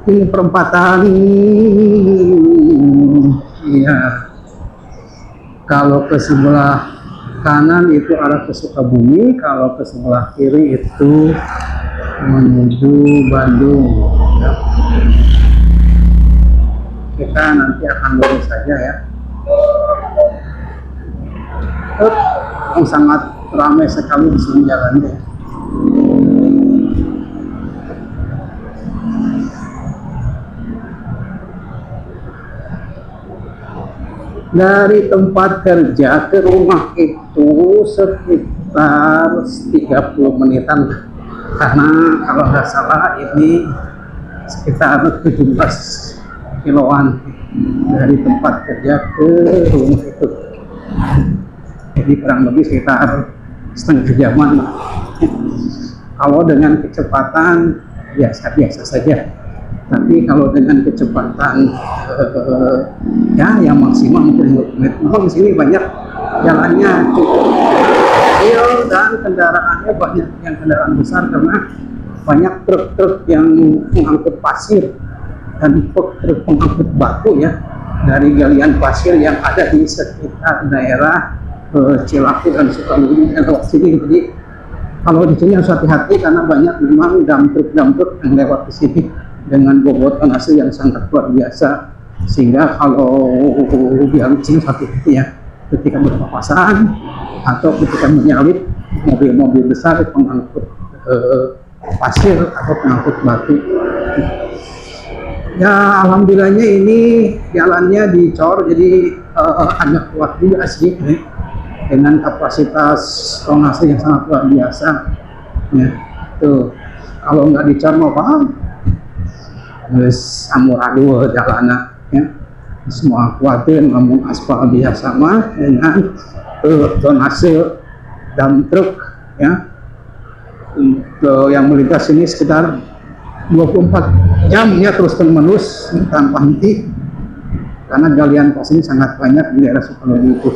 Ini perempatan, ya. Kalau ke sebelah kanan itu arah ke Sukabumi, kalau ke sebelah kiri itu menuju Bandung. Ya. Kita nanti akan lurus saja ya. Sangat ramai sekali di sini jalannya. Dari tempat kerja ke rumah itu sekitar 30 menitan, karena kalau nggak salah ini sekitar 17 kiloan dari tempat kerja ke rumah itu. Jadi kurang lebih sekitar setengah jaman. Kalau dengan kecepatan biasa-biasa saja, tapi kalau dengan kecepatan ya yang maksimal mungkin 20 menit. Di sini banyak jalannya cukup kecil dan kendaraannya banyak yang kendaraan besar, karena banyak truk-truk yang mengangkut pasir dan truk pengangkut batu ya dari galian pasir yang ada di sekitar daerah Cilaku dan Sukabumi dan lewat sini. Jadi kalau di sini harus hati-hati karena banyak memang dump truk yang lewat di sini dengan bobot penghasil yang sangat luar biasa, sehingga kalau yang sini hati-hati ya ketika berpapasan atau ketika menyalip mobil-mobil besar pengangkut pasir atau pengangkut batu. Ya alhamdulillahnya ini jalannya dicor, jadi agak kuat juga sih dengan kapasitas penghasil yang sangat luar biasa ya. Tuh kalau nggak dicor mau paham terus amburadul jalanan ya, semua khawatir ngomong aspal biasa mah dengan tonase dump truk ya. Untuk yang melintas ini sekitar 24 jam ya terus menerus tanpa henti, karena galian pasir ini sangat banyak di daerah Sukabumi itu.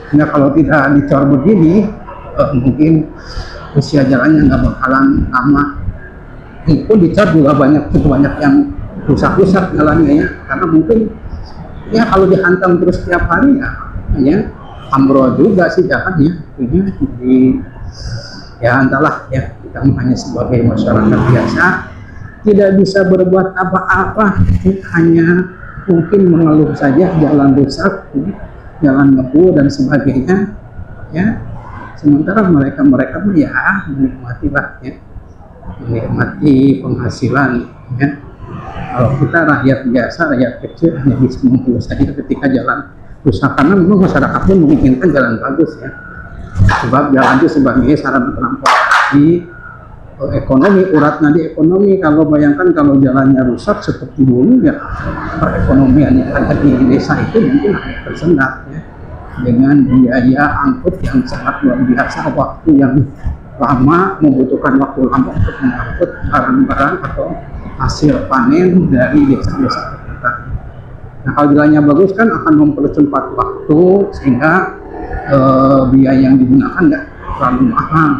Nah kalau tidak dicor begini mungkin usia jalannya nggak bakalan lama. Itu dicor juga cukup banyak yang rusak-rusak jalannya ya, karena mungkin ya kalau dihantam terus tiap hari ya ambrol juga sih jalannya. Jadi ya entahlah ya, kita hanya sebagai masyarakat biasa tidak bisa berbuat apa-apa, hanya mungkin mengeluh saja jalan rusak, jalan ngebul dan sebagainya ya. Sementara mereka ya menikmati lah ya, menikmati penghasilan ya. Kalau kita rakyat biasa, rakyat kecil hanya bisa mengeluh saja ketika jalan rusak, karena memang masyarakat pun menginginkan jalan bagus ya, sebab jalan itu sebagai sarana transportasi ekonomi, urat nadi ekonomi. Kalau bayangkan kalau jalannya rusak seperti dulu ya, perekonomian yang ada di desa itu mungkin hanya tersendat ya, dengan biaya angkut yang sangat luar biasa, waktu yang lama, membutuhkan waktu lama untuk mengangkut barang-barang atau hasil panen dari desa-desa kita. Nah kalau jalannya bagus kan akan mempercepat waktu, sehingga biaya yang digunakan nggak terlalu mahal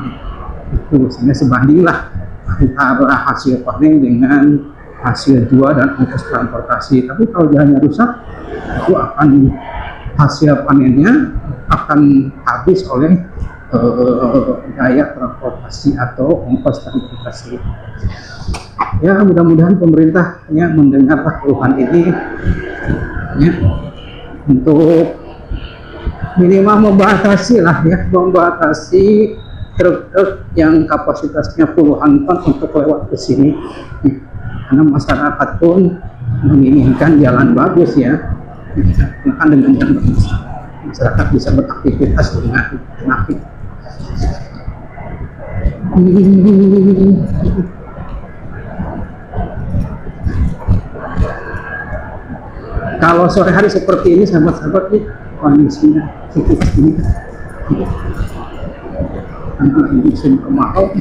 itu, sehingga sebandinglah antara hasil panen dengan hasil jual dan ongkos transportasi. Tapi kalau jalannya rusak, itu akan hasil panennya akan habis oleh biaya transportasi atau ongkos transportasi. Ya mudah-mudahan pemerintah ya mendengar keluhan ini ya, untuk minimal membatasi truk-truk yang kapasitasnya puluhan ton untuk lewat ke sini, karena masyarakat pun menginginkan jalan bagus ya, maka dengan jalan bagus masyarakat bisa beraktivitas dengan tenang. Kalau sore hari seperti ini sahabat-sahabat nih kondisinya seperti ini, karena musim kemarau,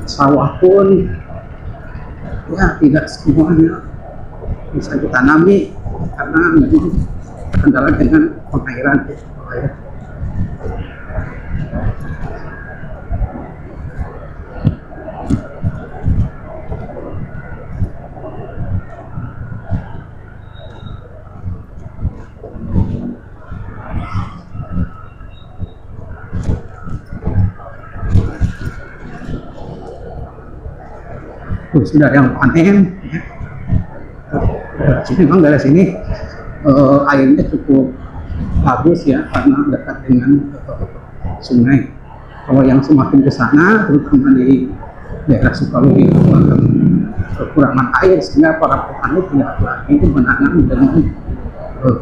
sawah pun ya tidak semuanya bisa ditanami karena kendala dengan pengairan. sudah yang panen ya. Memang dari sini airnya cukup bagus ya karena dekat dengan sungai. Kalau yang semakin ke sana, terutama di daerah Sukabumi, kekurangan air sehingga para petani tidak lagi menanam dengan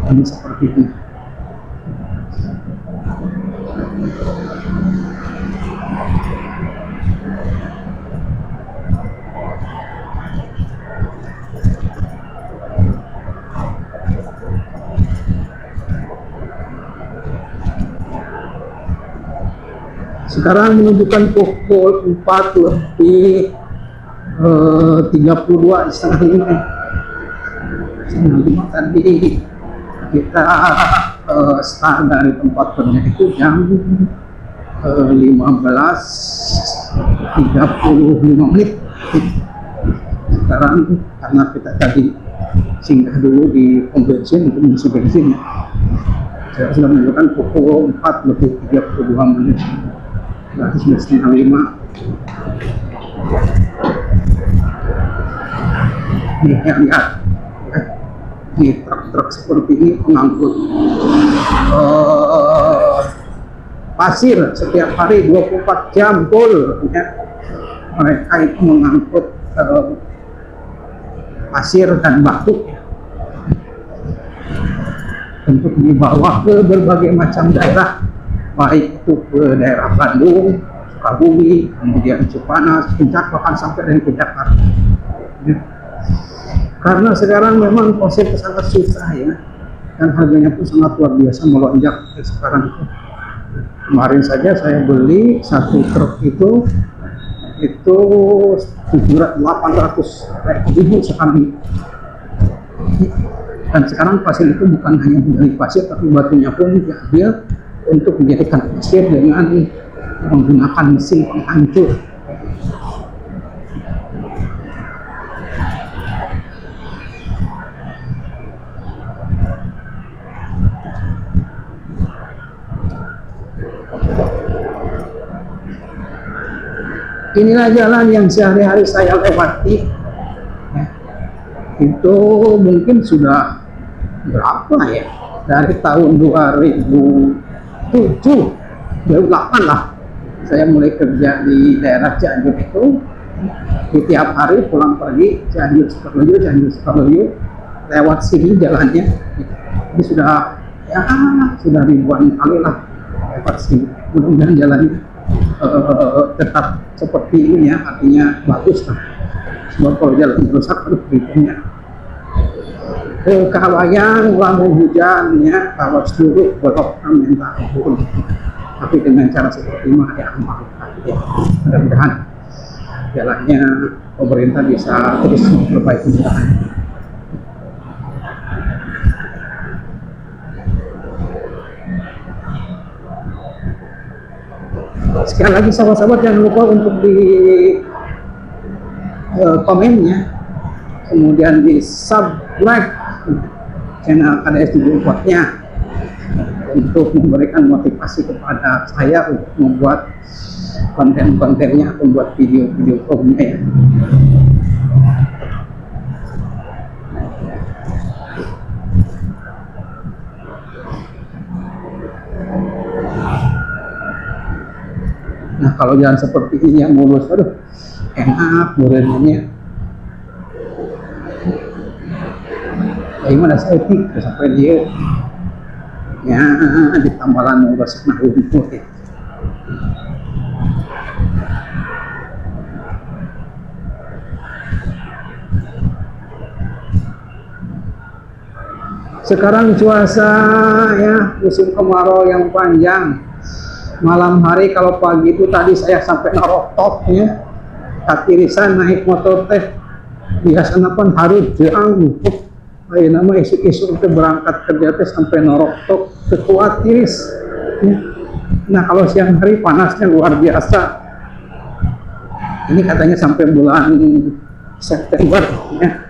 kondisi seperti ini. Sekarang menunjukkan pukul 4 lebih 32 setengah 5 tadi kita start dari tempat kerja itu jam 15.35. Sekarang karena kita tadi singgah dulu di pom bensin untuk mengisi bensin, saya sudah menunjukkan pukul 4 lebih 32 menit. Berarti sudah setengah 5. Nih yang lihat ya, di truk-truk seperti ini pengangkut pasir setiap hari 24 jam full ya. Mereka itu mengangkut pasir dan batu untuk dibawa ke berbagai macam daerah, baik itu ke daerah Bandung, Sukabumi, kemudian Cipanas, Puncak, bahkan sampai ke Jakarta. Ya. Karena sekarang memang pasir sangat susah ya, dan harganya pun sangat luar biasa melonjak sekarang. Kemarin saja saya beli satu truk itu 800.000 sekali. Dan sekarang pasir itu bukan hanya dari pasir, tapi batunya pun diambil untuk dijadikan pasir dengan menggunakan mesin penghancur. Inilah jalan yang sehari-hari saya lewati. Ya. Itu mungkin sudah berapa ya? Dari tahun 2007, 2008 lah. Saya mulai kerja di daerah Cianjur itu. Di tiap hari pulang pergi Cianjur Sukaluyu, lewat sini jalannya. Ini sudah ribuan kali lah lewat sini. Mudah-mudahan jalannya tetap seperti ini ya, artinya bagus lah. Sebab kalau jalan rusak harus berikutnya. Kawayan lamun hujan ya, kawas dulu belok minta ampun. Tapi dengan cara seperti ini ya maafkan ya. Mudah-mudahan jalannya pemerintah bisa terus memperbaiki jalan. Sekali lagi sahabat-sahabat jangan lupa untuk di komennya, kemudian di subscribe channel KDS 74-nya untuk memberikan motivasi kepada saya untuk membuat konten-kontennya, membuat video-video vlognya ya. Nah kalau jalan seperti ini yang mulus, aduh enak modelnya. Bagaimana saya tidak sampai dia ya di tambalan mulus nah rumput ya. Sekarang cuaca ya musim kemarau yang panjang. Malam hari kalau pagi itu tadi saya sampai narotok ya, kaki risan naik motor teh biasanya pun harus jauh nama isu-isu untuk berangkat kerja teh sampai narotok sekuat tiris ya. Nah kalau siang hari panasnya luar biasa, ini katanya sampai bulan September ya,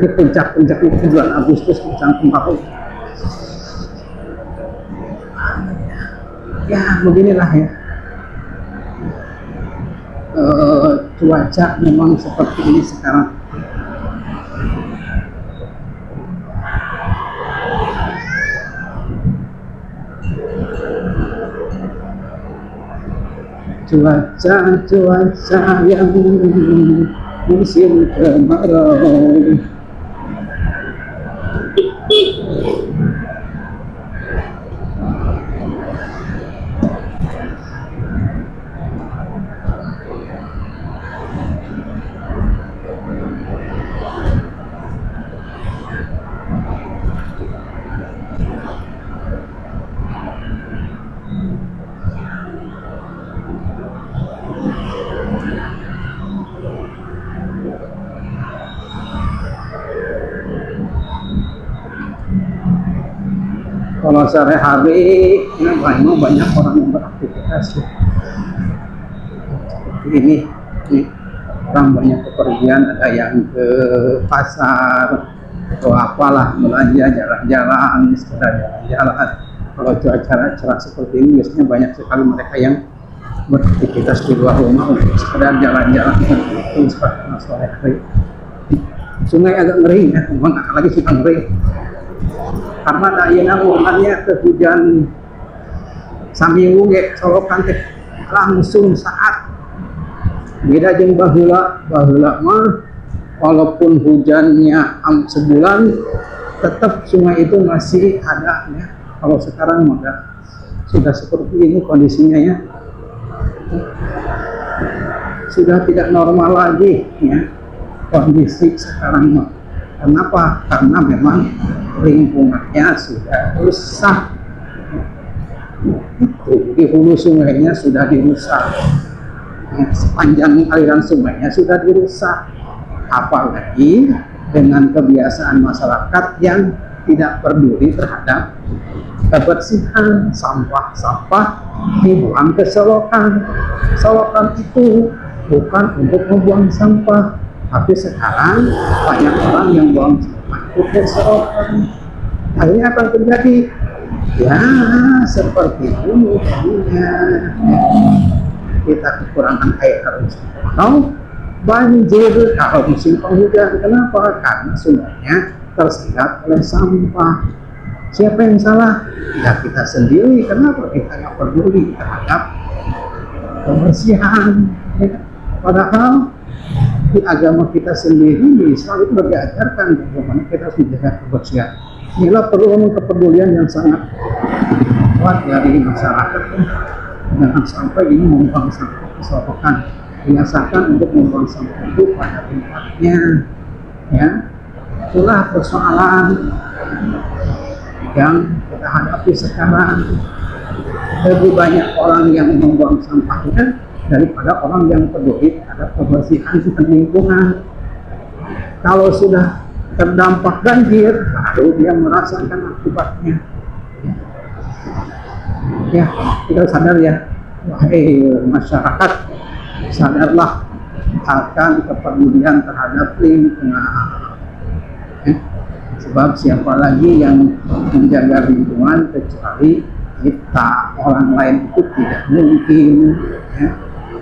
ini puncak-puncak itu bulan Agustus puncak kemarau. Ya beginilah ya, cuaca memang seperti ini sekarang. Cuaca yang musim kemarau. Kalau sehari-hari memang banyak orang yang beraktivitas ya. Seperti ini orang banyak kepergian, ada yang ke pasar atau apalah, belanja, jalan-jalan, sekedar jalan-jalan. Kalau cuaca cerah seperti ini biasanya banyak sekali mereka yang beraktivitas di luar rumah untuk sekedar jalan-jalan itu seperti sore hari. Sungai agak ngering ya, memang lagi suka ngering karena dayana uangnya ke hujan saminggu ge solokan teh langsung saat beda jeung baheula mah walaupun hujannya sebulan tetap sungai itu masih ada ya. Kalau sekarang mah sudah seperti ini kondisinya ya, sudah tidak normal lagi ya kondisi sekarang mah. Kenapa? Karena memang lingkungannya sudah rusak. Di hulu sungainya sudah dirusak, sepanjang aliran sungainya sudah dirusak. Apalagi dengan kebiasaan masyarakat yang tidak peduli terhadap kebersihan, sampah-sampah dibuang ke selokan. Selokan itu bukan untuk membuang sampah, tapi sekarang banyak orang yang buang sampah itu ke selokan. Akhirnya apa yang terjadi? Ya seperti dulu jadinya kita kekurangan air harus atau banjir kalau musim penghujan. Kenapa? Karena sungainya tersendat oleh sampah. Siapa yang salah? Ya kita sendiri. Kenapa kita nggak peduli terhadap kebersihan? Ya. Padahal di agama kita sendiri di Islam itu diajarkan bagaimana kita harus menjaga kebersihan. Inilah perlu kepedulian yang sangat kuat dari masyarakat. Jangan sampai ini membuang sampah keselokan. Biasakan untuk membuang sampah itu pada tempatnya. Ya, itulah persoalan yang kita hadapi sekarang. Lebih banyak orang yang membuang sampahnya daripada orang yang peduli terhadap kebersihan lingkungan. Kalau sudah terdampak banjir, baru dia merasakan akibatnya. Ya, kita sadar ya, wahai masyarakat, sadarlah akan kepedulian terhadap lingkungan. Sebab siapa lagi yang menjaga lingkungan kecuali kita, orang lain itu tidak mungkin. Ya.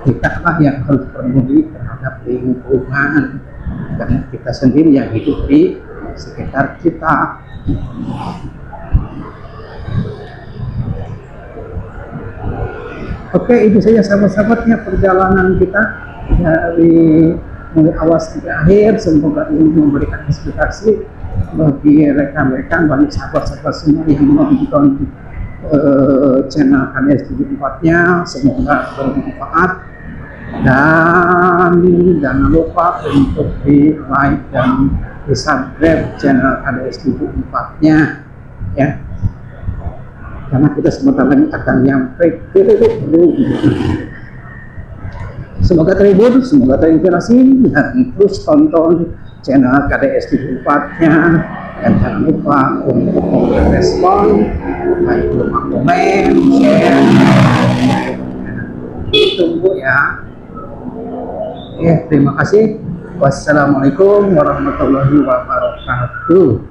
Kita lah yang harus peduli terhadap lingkungan, karena kita sendiri yang hidup di sekitar kita. Oke, itu saja sahabat-sahabatnya perjalanan kita dari mulai awal sampai akhir. Semoga ini memberikan inspirasi bagi rekan-rekan, bagi sahabat-sahabat semua yang menonton channel KDS 74-nya. Semoga bermanfaat. Dan jangan lupa untuk di like dan di subscribe channel KDS 74-nya ya, karena kita sebentar lagi akan nyampe ke semoga terhibur, semoga terinspirasi, dan terus tonton channel KDS 74-nya. Dan jangan lupa untuk merespon, baik berupa komen, share. Tunggu ya. Terima kasih. Wassalamualaikum warahmatullahi wabarakatuh.